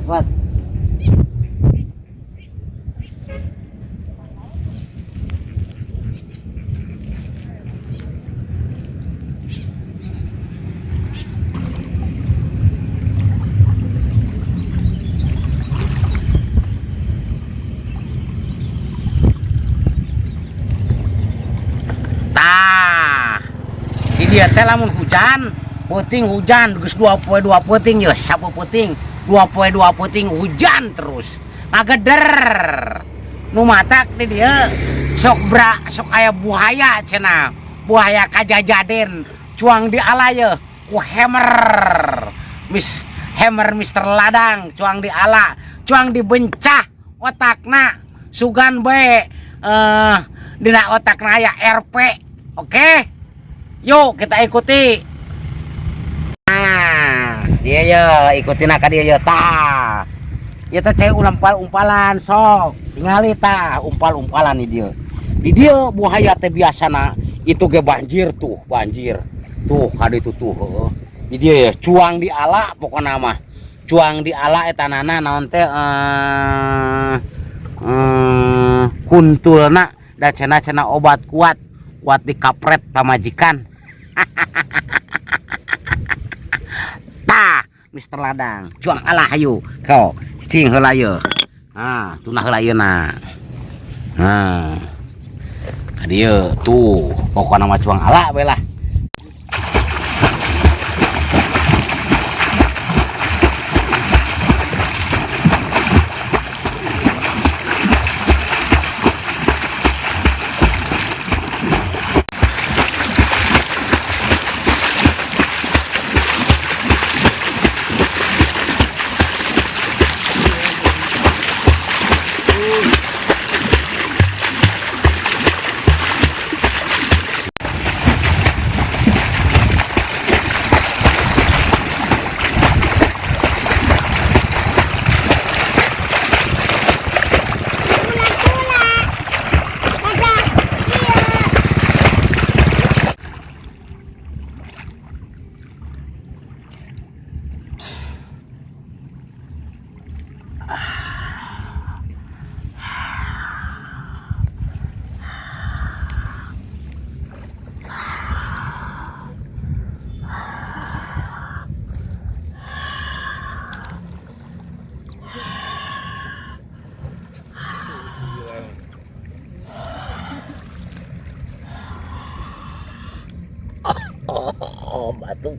kuat. Dia teh lamun hujan, peuting hujan, geus 2 poe 2 peuting ya, sapu peuting, 2 poe 2 peuting hujan terus. Ngageder. Nu matak di dieu sok aya buaya cenah. Buaya kajajaden, cuang di ala ye ku hammer Mister Ladang, cuang di ala, cuang dibencah otakna, sugan bae dina otakna aya RP. Oke? Yuk kita ikuti. Nah, dia ya ikutin ka dia ya tah. Ieu teh cai umpal-umpalan sok. Tingali tah umpal-umpalan di dia. Di dia buaya teh biasana itu ge banjir tuh, banjir. Tuh kade itu tuh, heeh. Di dia ya cuang di ala pokona mah. Cuang di ala eta nana naon teh kuntulna da cenah obat kuat dikapret pamajikan. Tah Mister Ladang cuang alah hayu kau cing heula ye. Tunah heula yeuna. Dieu tuh pokona mah cuang ala we lah. Batuk.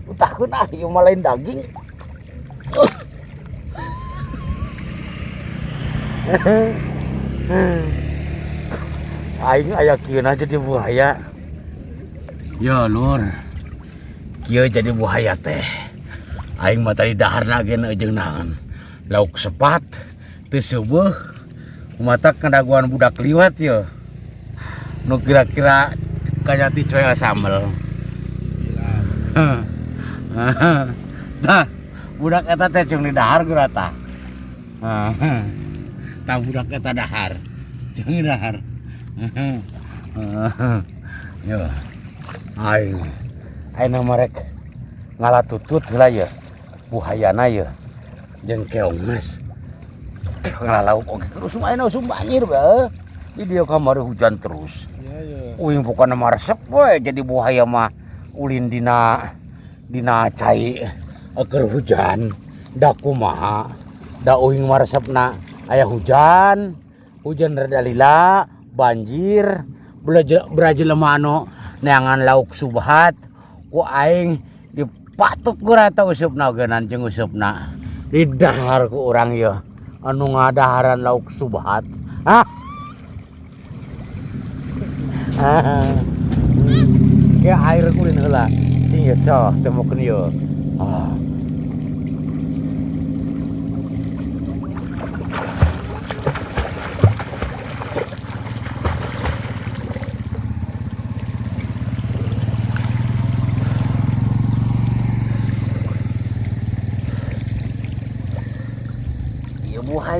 Utahkeun ieu mah lain daging. Aing aya kieuna jadi buaya. Ya lur. Kieu jadi buaya teh. Aing mah tadi daharna ge jeung naon. Lauk sepat teu seueuh. Kumaha kadaguan budak liwat ya. Nu kira-kira kanyati coy sambel. Tah budak eta teh jeung di dahar geura tah. Tah budak eta dahar. Jeung di dahar. Yo. Aing marek ngalatutut heula ye. Buhayana ye. Jeung keong mas. Ngalalauk oge terus ayeuna usum banjir bae. Di dieu kamari hujan terus. Uing pokona maresep we jadi buaya mah ulin dina cai keur hujan da kumaha da uing maresepna aya hujan rada lila banjir brajelema anu neangan lauk subhat ku aing dipatuk geura eta usupna geunan jeung usupna didahar ku urang ye anu ngadaharan lauk subhat. Ya air kulin heula cing ye coh temukeun ye.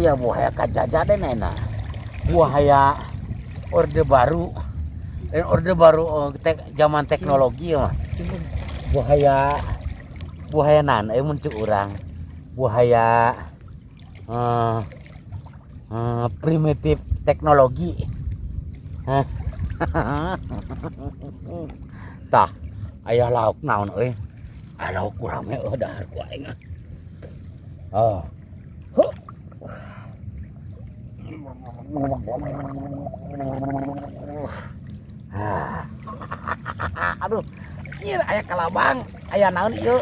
Ieu buaya kajajaden ayeuna. Buaya orde baru. Orde baru zaman teknologi mah. Buaya buhayanan muncul orang buhaya primitif teknologi tah aya lauk naon euy lauk kurang mah dahar ku aing aduh nyir aya kalabang aya naon ieu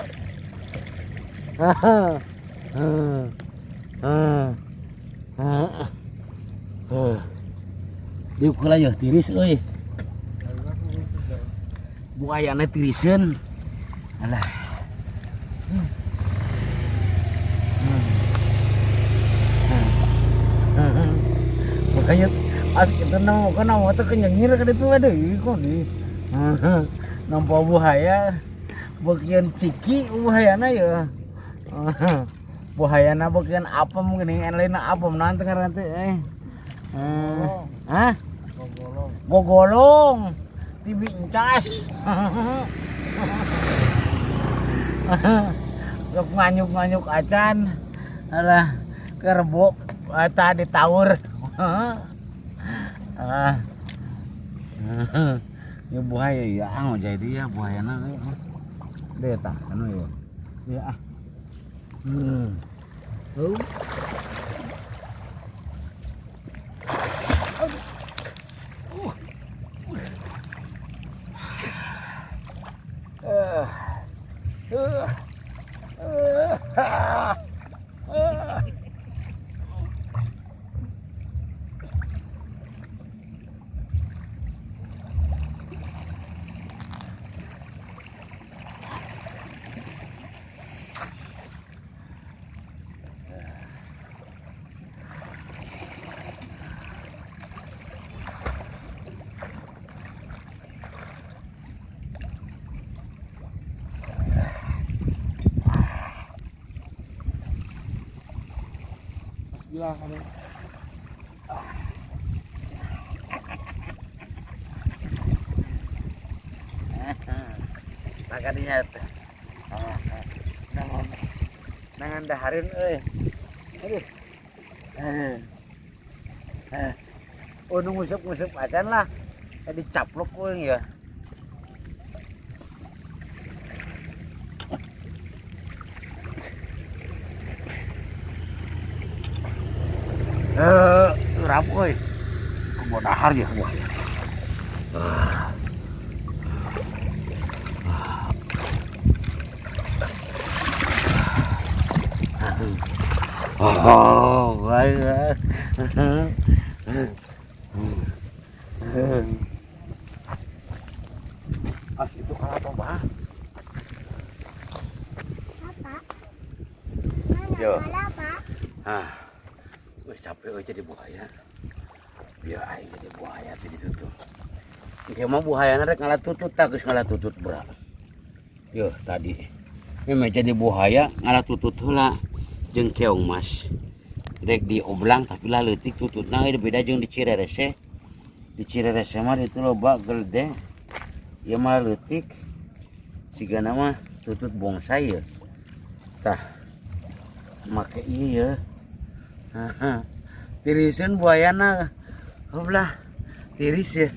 diuk heula yeuh tiris euy buayana tiriseun alah makanya asik itu nama teh kenyengir ka ditu deui kok di nampa buaya bagian ciki buayana ya buayana bagian apem geuning lain apem nanti ngaran teh gogolong tibi encas gak nganyuk acan alah kerbok tadi tawur ya buaya ya mau jadi ya buayana deh tak anu ya bilang kamu makanya nangan daharin aduh ngusep acan lah dicaplok euy ya rap euy mau dahar ya buaya baik itu apa bah yo capek jadi buaya biar aing jadi buaya tadi tutup dia mah buaya rek ngalah tutut tak geus ngalah tutut bra yo tadi memang jadi buaya ngalah tutut heula jeung keong mas rek di oblang tapi lah leutik tututna beda jeung di Cirerese mah itu loba gede ieu mah leutik sigana mah tutut bonsai ya tah make ieu tiriseun buayana heulah tiris ya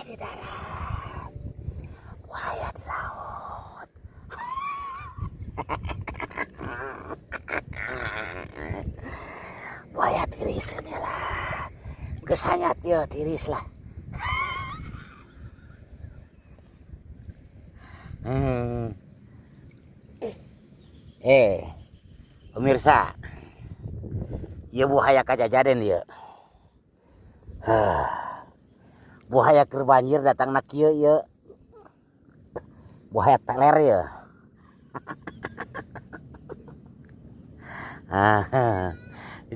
di darat, buaya di laut. Buaya tiris ini lah, kesanyat ya tiris lah. Pemirsa, ya buaya kajajaden ya. Buaya keur banjir datang nak kieu ya. Buaya teler ya.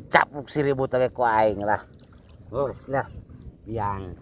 Capuk si ribut teh ku aing lah. Geus nah, biang.